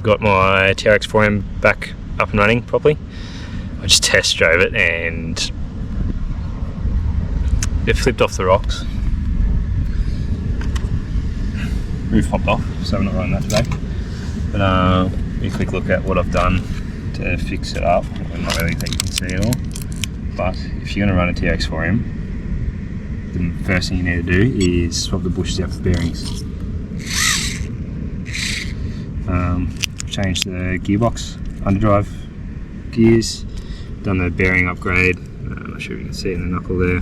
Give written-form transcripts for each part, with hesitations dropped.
got my Trx4m back up and running properly. I just test drove it and it flipped off the rocks. Roof popped off, so we're not running that today. But a quick look at what I've done to fix it up. Well, not really that you can see it all. But if you're going to run a Trx4m, the first thing you need to do is swap the bushes out for bearings. Changed the gearbox, underdrive gears, done the bearing upgrade. I'm not sure if you can see it in the knuckle there.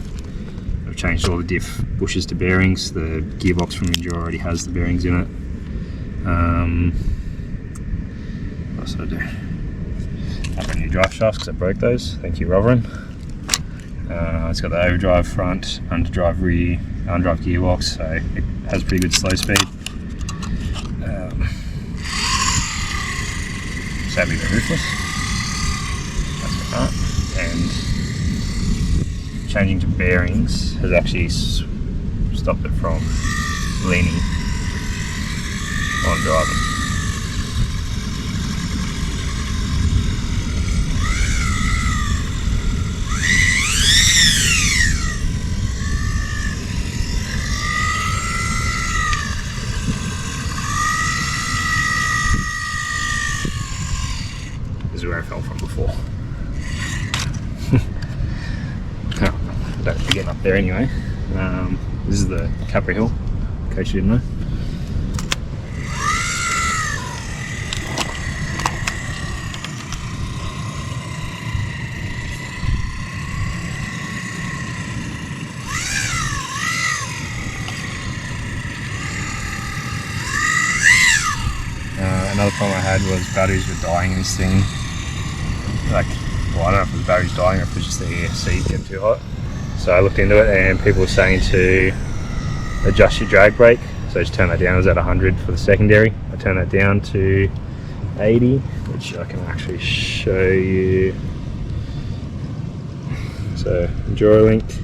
I've changed all the diff bushes to bearings. The gearbox from Endure already has the bearings in it. What else did I do? I've got new drive shafts because I broke those. Thank you, Roverin. It's got the overdrive front, underdrive rear, underdrive gearbox, so it has pretty good slow speed. Sadly, they're roofless. That's got that. And changing to bearings has actually stopped it from leaning on driving. This is where I fell from before. I don't be getting up there anyway. This is the Capri Hill, in case you didn't know. Another problem I had was batteries were dying in this thing. Like, well, I don't know if it was batteries dying or if it was just the ESC getting too hot. So I looked into it and people were saying to adjust your drag brake. So just turn that down. It was at 100 for the secondary. I turned that down to 80, which I can actually show you. So Enduro linked.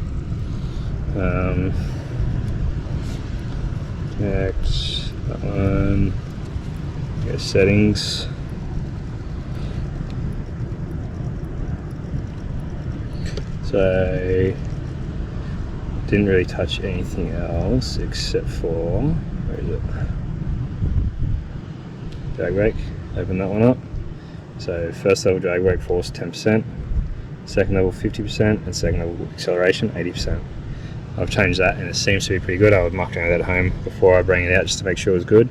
Next, that one. Go settings. So didn't really touch anything else except for, where is it? Drag brake. Open that one up. So first level drag brake force 10%, second level 50%, and second level acceleration 80%. I've changed that and it seems to be pretty good. I was mucking that at home before I bring it out just to make sure it was good.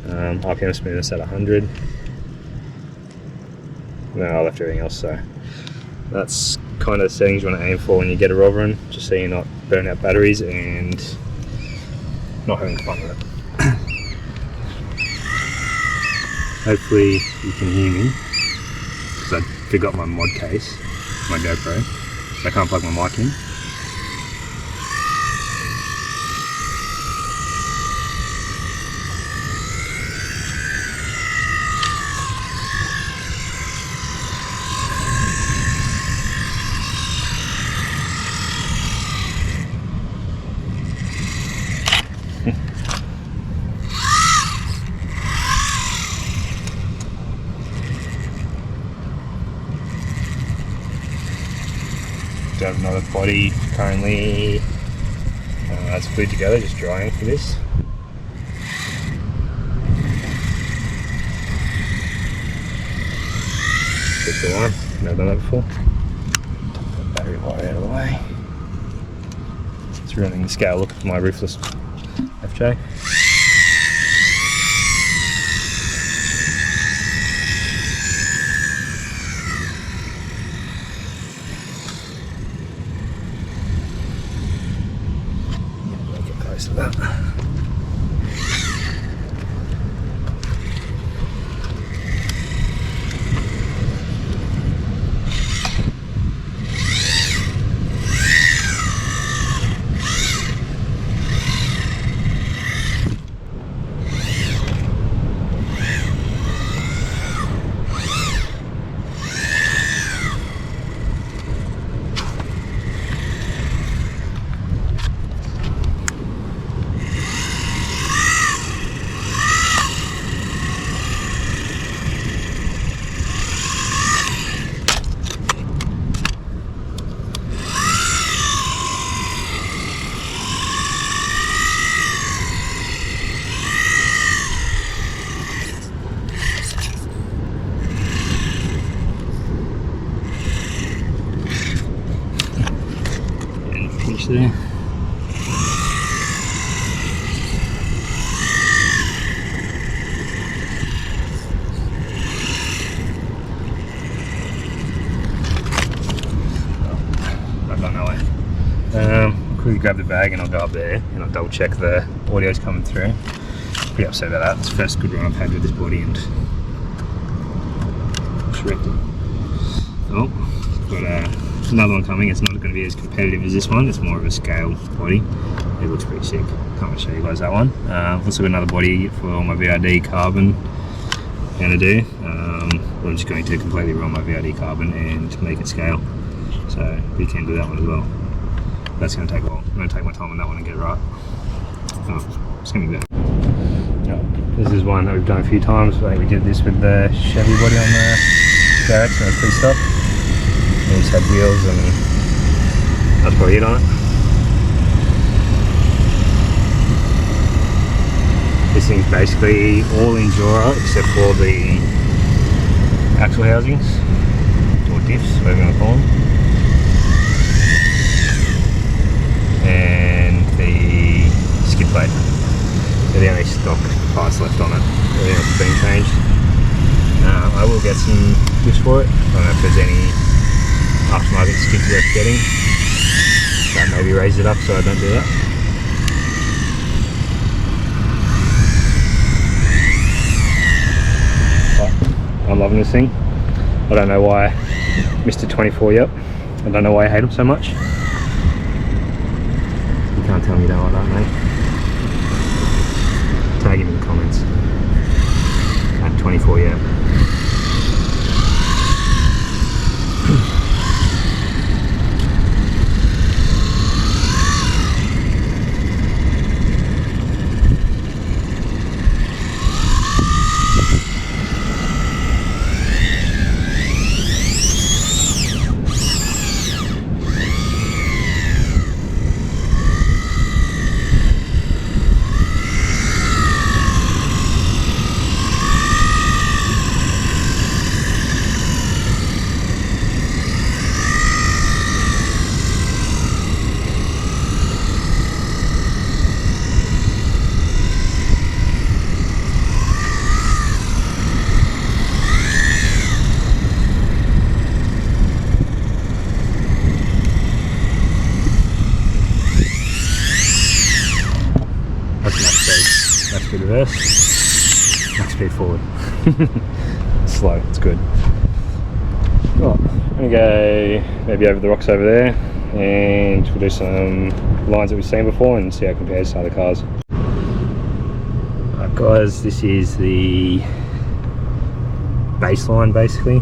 RPM smoothness at 100. No, I left everything else, so that's kind of the settings you want to aim for when you get a Roverin, just so you're not burning out batteries and not having fun with it. Hopefully you can hear me, because I forgot my mod case, my GoPro, so I can't plug my mic in. I have another body currently that's glued together, just drying for this. Click the line, never done that before. Put the battery light out of the way. It's ruining the scale look of my roofless FJ. To that. quickly grab the bag and I'll go up there and I'll double check the audio's coming through. Pretty upset about that. It's the first good run I've had with this body and wrecked it. Oh, got another one coming. It's not going to be as competitive as this one. It's more of a scale body. It looks pretty sick. Can't wait to show you guys that one. I've also got another body for my VRD carbon going to do. I'm just going to completely run my VRD carbon and make it scale. So we can do that one as well. That's going to take a while. I'm going to take my time on that one and get it right. Oh, it's going to be better. Oh, this is one that we've done a few times. I think we did this with the Chevy body on the Trx and the pre-stop. We just had wheels and that's probably it on it. This thing's basically all Enduro except for the axle housings, or diffs, whatever you want to call them, and the skid plate. They're the only stock parts left on it. Everything else has been changed. I will get some diffs for it. I don't know if there's any aftermarket skids worth getting. That maybe raise it up so I don't do that. I'm loving this thing. I don't know why Mr. 24 yep. I don't know why I hate him so much. You can't tell me you don't like that, mate. Tag him in the comments. At 24 yep. Max speed reverse, max speed forward. Slow, it's good. Right, I'm going to go maybe over the rocks over there and we'll do some lines that we've seen before and see how it compares to other cars. Alright guys, this is the baseline basically.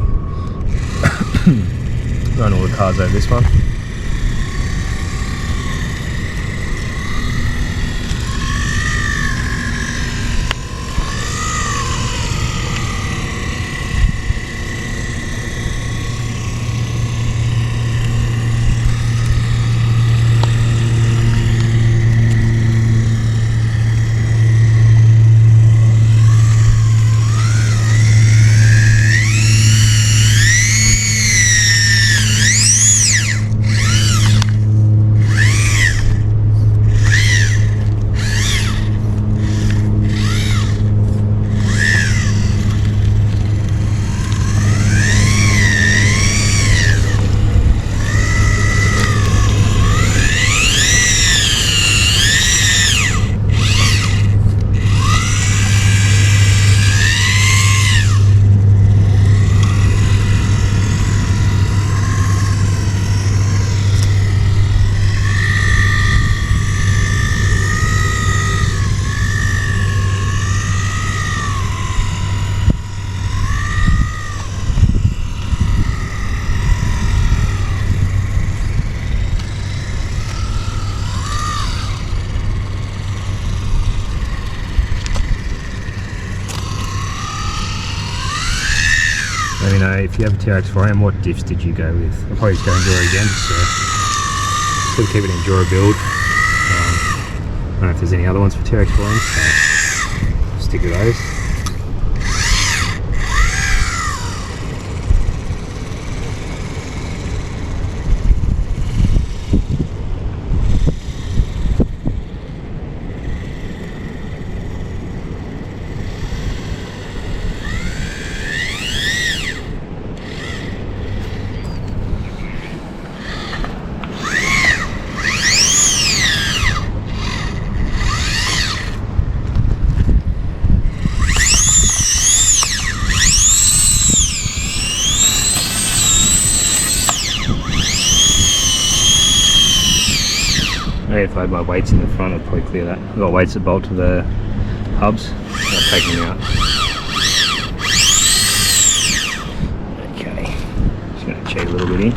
Run all the cars over this one. Let me know if you have a Trx4m, what diffs did you go with? I'll probably just go Enduro again, just to keep it Enduro build. I don't know if there's any other ones for Trx4m, so stick with those. I had my weights in the front, I'd probably clear that. I've got weights that bolt to the hubs, I'll take them out. Okay, just going to check a little bit in.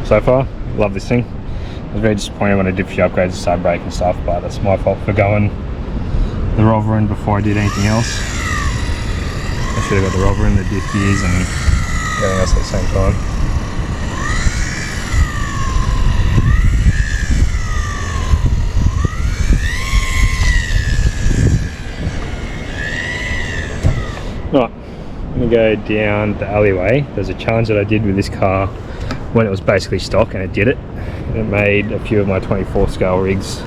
So far, love this thing. I was very disappointed when I did a few upgrades, started brake and stuff, but that's my fault for going the rover in before I did anything else. I should have got the rover in, the diff gears and everything else at the same time. Right, I'm going to go down the alleyway. There's a challenge that I did with this car when it was basically stock, and it did it. It made a few of my 24 scale rigs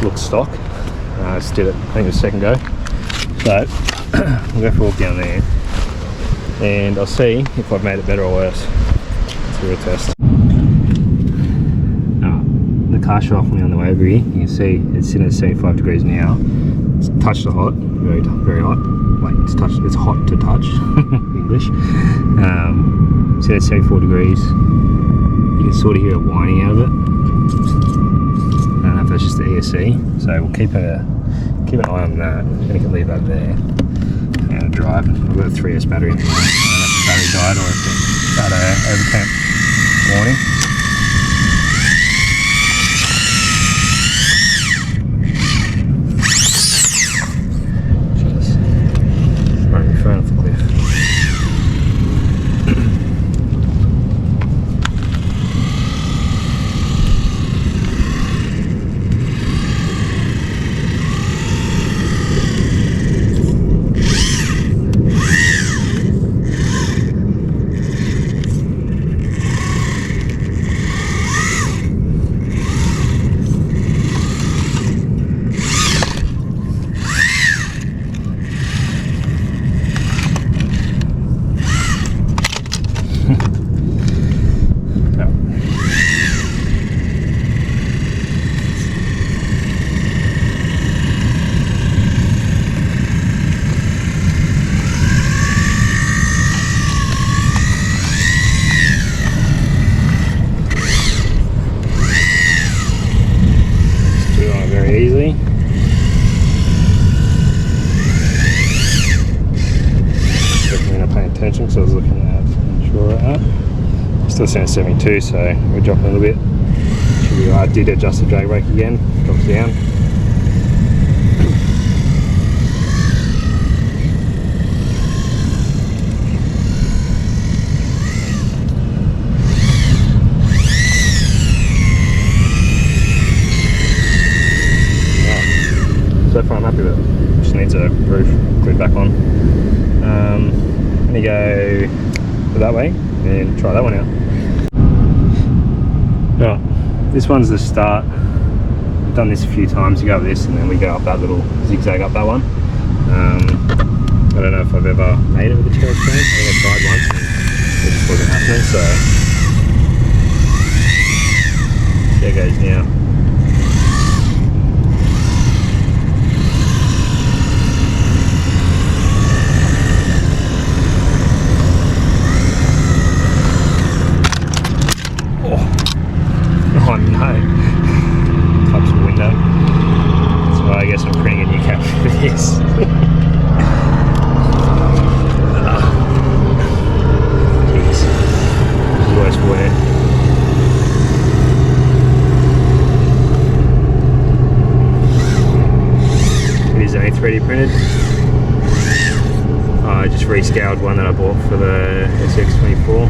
look stock. I just did it, I think it was second go. So we'll go for a walk down there and I'll see if I've made it better or worse. Let's do a test. The car shut off me on the way over here. You can see it's sitting at 75 degrees now. It's touched the hot, very hot. Wait, it's hot to touch, English. So it's 74 degrees. You can sort of hear a whining out of it. I don't know if that's just the ESC. So we'll keep an eye on that. I'm going to leave that there and drive. I've got a 3S battery in there. I don't know if the battery died or if it's got an overtemp warning. Phone off the cliff. Easily. Definitely not paying attention because I was looking at sure still saying 72, so we're dropping a little bit. Should be right. I did adjust the drag brake again, drops down. So far I'm happy with it. Just needs a roof glued back on. I'm going to go that way and try that one out. Right, this one's the start. I've done this a few times. You go up this and then we go up that little zigzag up that one. I don't know if I've ever made it with a Trx4m. I think I tried once and it just wasn't happening, so there it goes now. Oh no, touch the window. So I guess I'm printing a new cap for this. Jeez, worst wear. It is only 3D printed. I just rescaled one that I bought for the Trx4m.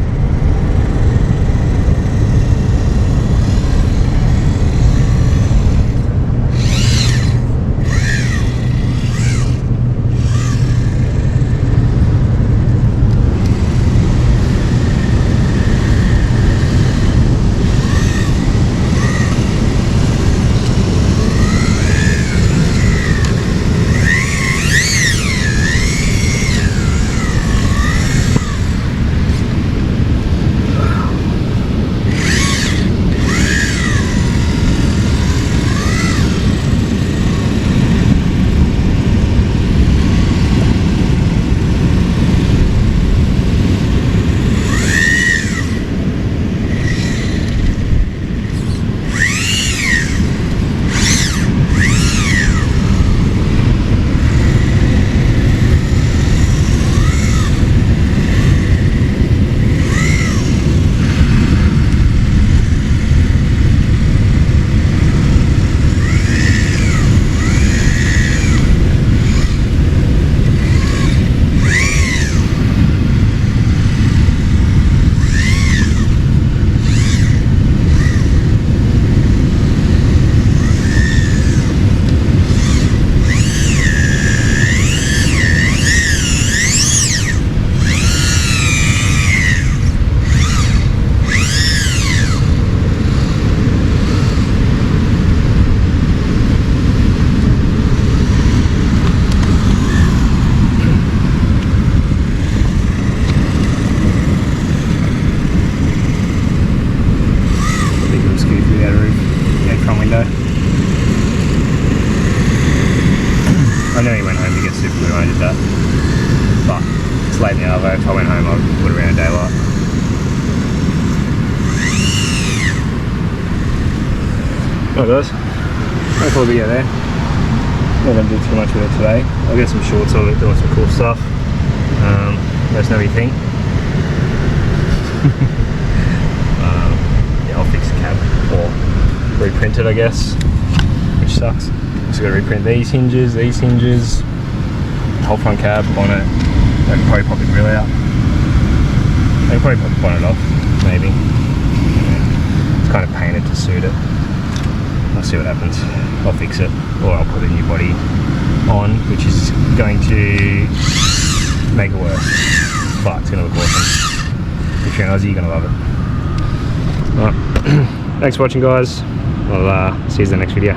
Alright guys, no full video there. Not going to do too much with it today. I'll get some shorts of it, doing some cool stuff. Let us know what you think. Yeah, I'll fix the cab, or reprint it I guess, which sucks. Just got to reprint these hinges, the whole front cab, bonnet. I can probably pop the grill out. I can probably pop the bonnet off, maybe. Yeah. It's kind of painted to suit it. I'll see what happens. I'll fix it, or I'll put a new body on, which is going to make it worse, but it's going to look awesome. If you're an Aussie, you're going to love it. Alright, thanks for watching guys. I'll see you in the next video.